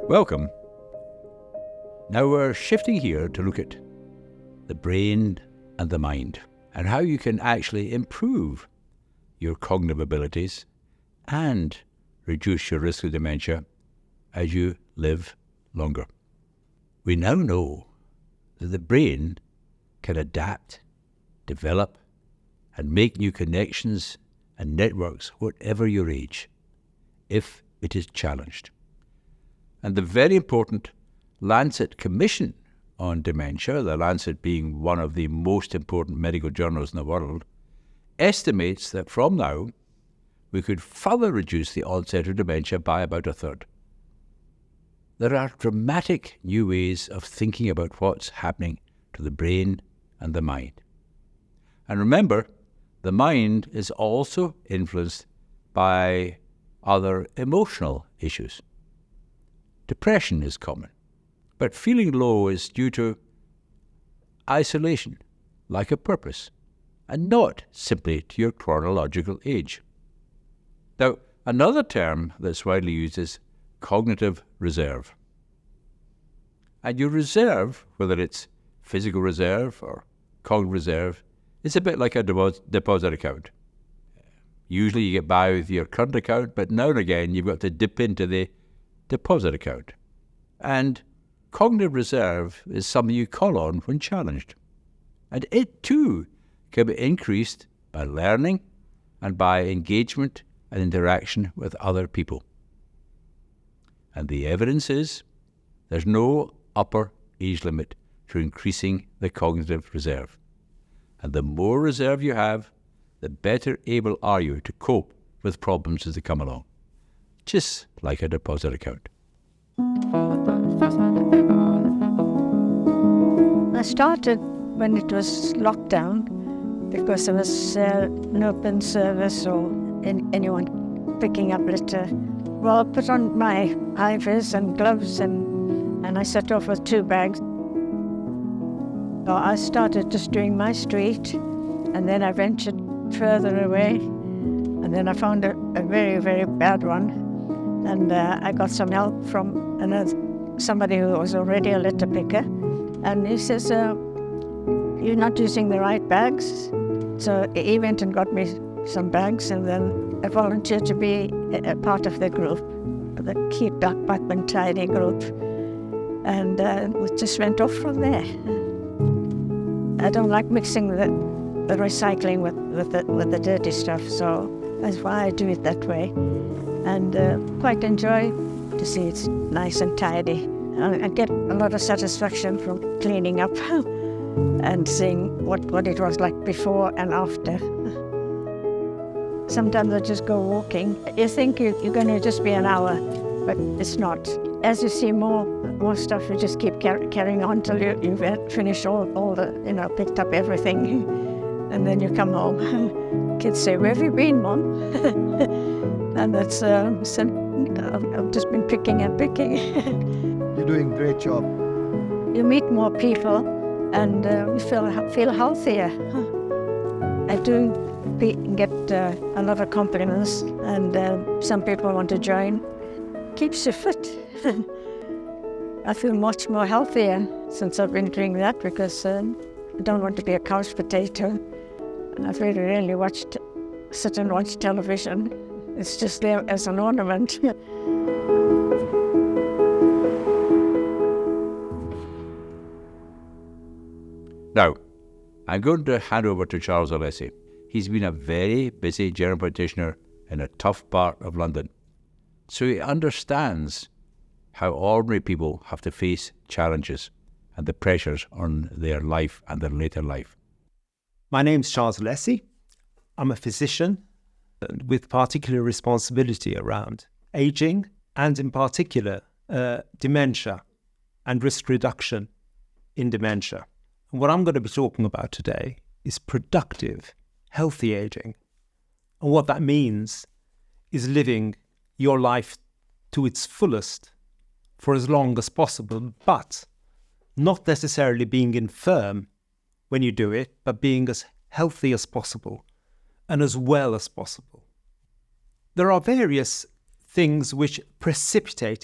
Welcome. Now we're shifting here to look at the brain and the mind and how you can actually improve your cognitive abilities and reduce your risk of dementia as you live longer. We now know that the brain can adapt, develop, and make new connections and networks whatever your age, if it is challenged. And the very important Lancet Commission on Dementia, the Lancet being one of the most important medical journals in the world, estimates that from now we could further reduce the onset of dementia by about a third. There are dramatic new ways of thinking about what's happening to the brain and the mind. And remember, the mind is also influenced by other emotional issues. Depression is common, but feeling low is due to isolation, lack of purpose, and not simply to your chronological age. Now, another term that's widely used is cognitive reserve. And your reserve, whether it's physical reserve or cognitive reserve, is a bit like a deposit account. Usually you get by with your current account, but now and again you've got to dip into the deposit account. And cognitive reserve is something you call on when challenged. And it too can be increased by learning and by engagement and interaction with other people. And the evidence is there's no upper age limit to increasing the cognitive reserve. And the more reserve you have, the better able are you to cope with problems as they come along. Just like a deposit account. I started when it was lockdown because there was no bin service or anyone picking up litter. Well, I put on my high-vis and gloves and I set off with 2 bags. So I started just doing my street and then I ventured further away and then I found a very, very bad one. And I got some help from somebody who was already a litter picker. And he says, you're not using the right bags. So he went and got me some bags and then I volunteered to be a part of the group, the Keep Buckman Tidy group. And we just went off from there. I don't like mixing the recycling with the dirty stuff, so that's why I do it that way. And quite enjoy to see it's nice and tidy. I get a lot of satisfaction from cleaning up and seeing what it was like before and after. Sometimes I just go walking. You think you're going to just be an hour, but it's not. As you see more stuff, you just keep carrying on till you've finished all the, picked up everything. And then you come home. Kids say, where have you been, Mom? And that's, I've just been picking and picking. You're doing a great job. You meet more people and you feel healthier. I do get a lot of compliments and some people want to join. Keeps you fit. I feel much more healthier since I've been doing that because I don't want to be a couch potato. And I've really rarely sit and watch television. It's just there as an ornament. Now, I'm going to hand over to Charles Alessi. He's been a very busy general practitioner in a tough part of London. So he understands how ordinary people have to face challenges and the pressures on their life and their later life. My name's Charles Alessi. I'm a physician with particular responsibility around aging and in particular dementia and risk reduction in dementia. And what I'm going to be talking about today is productive, healthy aging. And what that means is living your life to its fullest for as long as possible, but not necessarily being infirm when you do it, but being as healthy as possible and as well as possible. There are various things which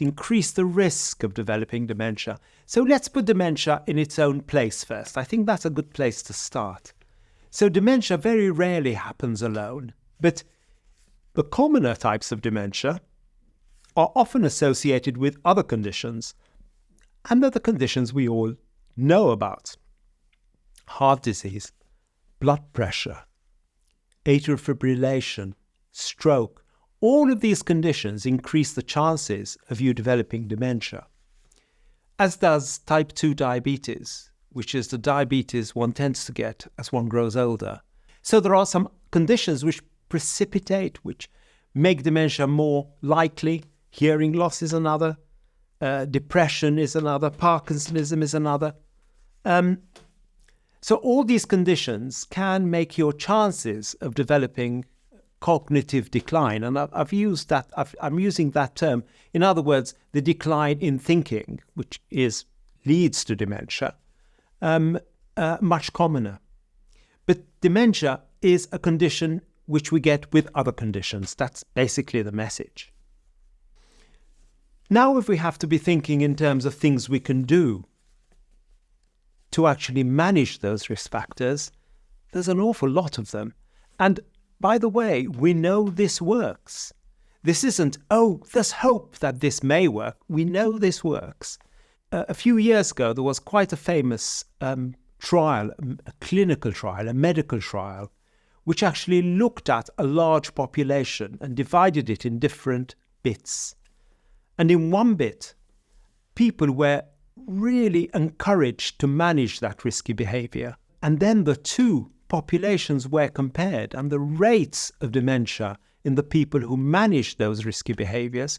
increase the risk of developing dementia. So let's put dementia in its own place first. I think that's a good place to start. So dementia very rarely happens alone, but the commoner types of dementia are often associated with other conditions, and they're the conditions we all know about. Heart disease, blood pressure, atrial fibrillation, stroke. All of these conditions increase the chances of you developing dementia, as does type 2 diabetes, which is the diabetes one tends to get as one grows older. So there are some conditions which precipitate, which make dementia more likely. Hearing loss is another, depression is another, Parkinsonism is another. So all these conditions can make your chances of developing cognitive decline, and I'm using that term. In other words, the decline in thinking, which leads to dementia, much commoner. But dementia is a condition which we get with other conditions. That's basically the message. Now, if we have to be thinking in terms of things we can do to actually manage those risk factors, there's an awful lot of them. And by the way, we know this works. This isn't, there's hope that this may work. We know this works. A few years ago, there was quite a famous trial, a clinical trial, a medical trial, which actually looked at a large population and divided it in different bits. And in one bit, people were really encouraged to manage that risky behavior. And then the two populations were compared, and the rates of dementia in the people who managed those risky behaviors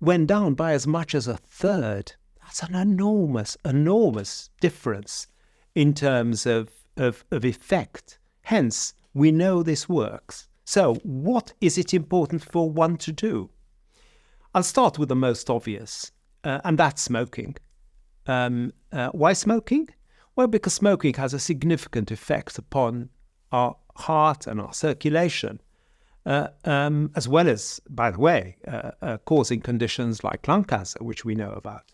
went down by as much as a third. That's an enormous, enormous difference in terms of effect. Hence, we know this works. So, what is it important for one to do? I'll start with the most obvious, and that's smoking. Why smoking? Well, because smoking has a significant effect upon our heart and our circulation, as well as, by the way, causing conditions like lung cancer, which we know about.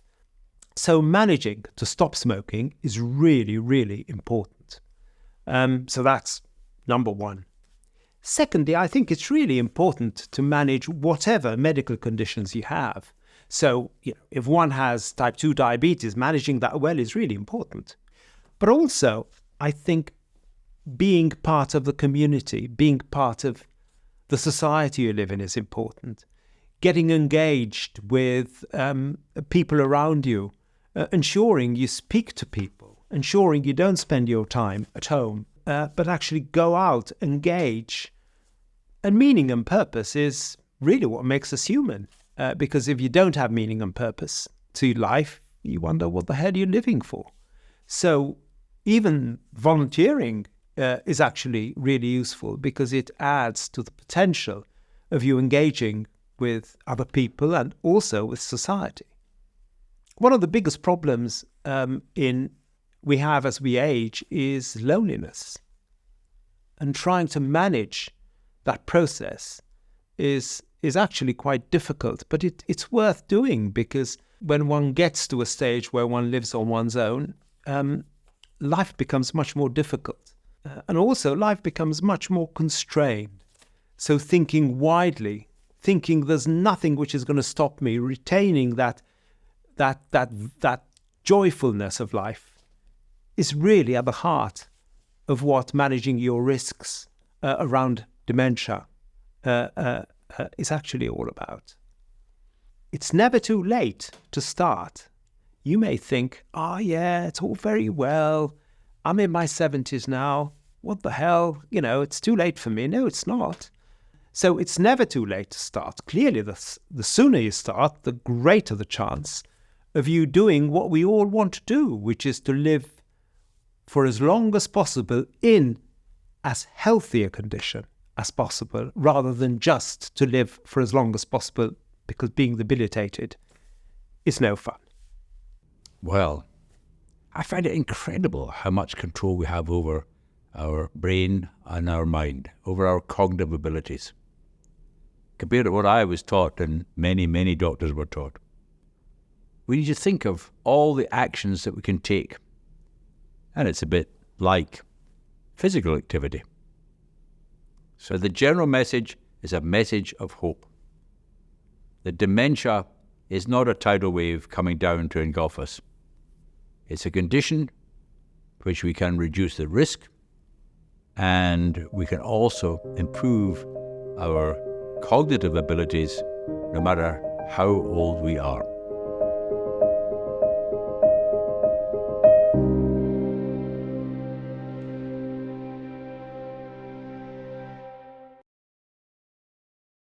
So managing to stop smoking is really, really important. So that's number one. Secondly, I think it's really important to manage whatever medical conditions you have. So, if one has type 2 diabetes, managing that well is really important. But also, I think being part of the community, being part of the society you live in is important. Getting engaged with people around you, ensuring you speak to people, ensuring you don't spend your time at home, but actually go out, engage. And meaning and purpose is really what makes us human. Because if you don't have meaning and purpose to life, you wonder what the hell you're living for. So even volunteering is actually really useful because it adds to the potential of you engaging with other people and also with society. One of the biggest problems we have as we age is loneliness. And trying to manage that process is actually quite difficult, but it's worth doing because when one gets to a stage where one lives on one's own, life becomes much more difficult. And also life becomes much more constrained. So thinking widely, thinking there's nothing which is going to stop me, retaining that joyfulness of life is really at the heart of what managing your risks around dementia is actually all about. It's never too late to start. You may think, it's all very well. I'm in my 70s now. What the hell? It's too late for me. No, it's not. So it's never too late to start. Clearly, the sooner you start, the greater the chance of you doing what we all want to do, which is to live for as long as possible in as healthy a condition as possible, rather than just to live for as long as possible, because being debilitated is no fun. Well, I find it incredible how much control we have over our brain and our mind, over our cognitive abilities, compared to what I was taught and many, many doctors were taught. We need to think of all the actions that we can take. And it's a bit like physical activity. So the general message is a message of hope. That dementia is not a tidal wave coming down to engulf us. It's a condition which we can reduce the risk, and we can also improve our cognitive abilities no matter how old we are.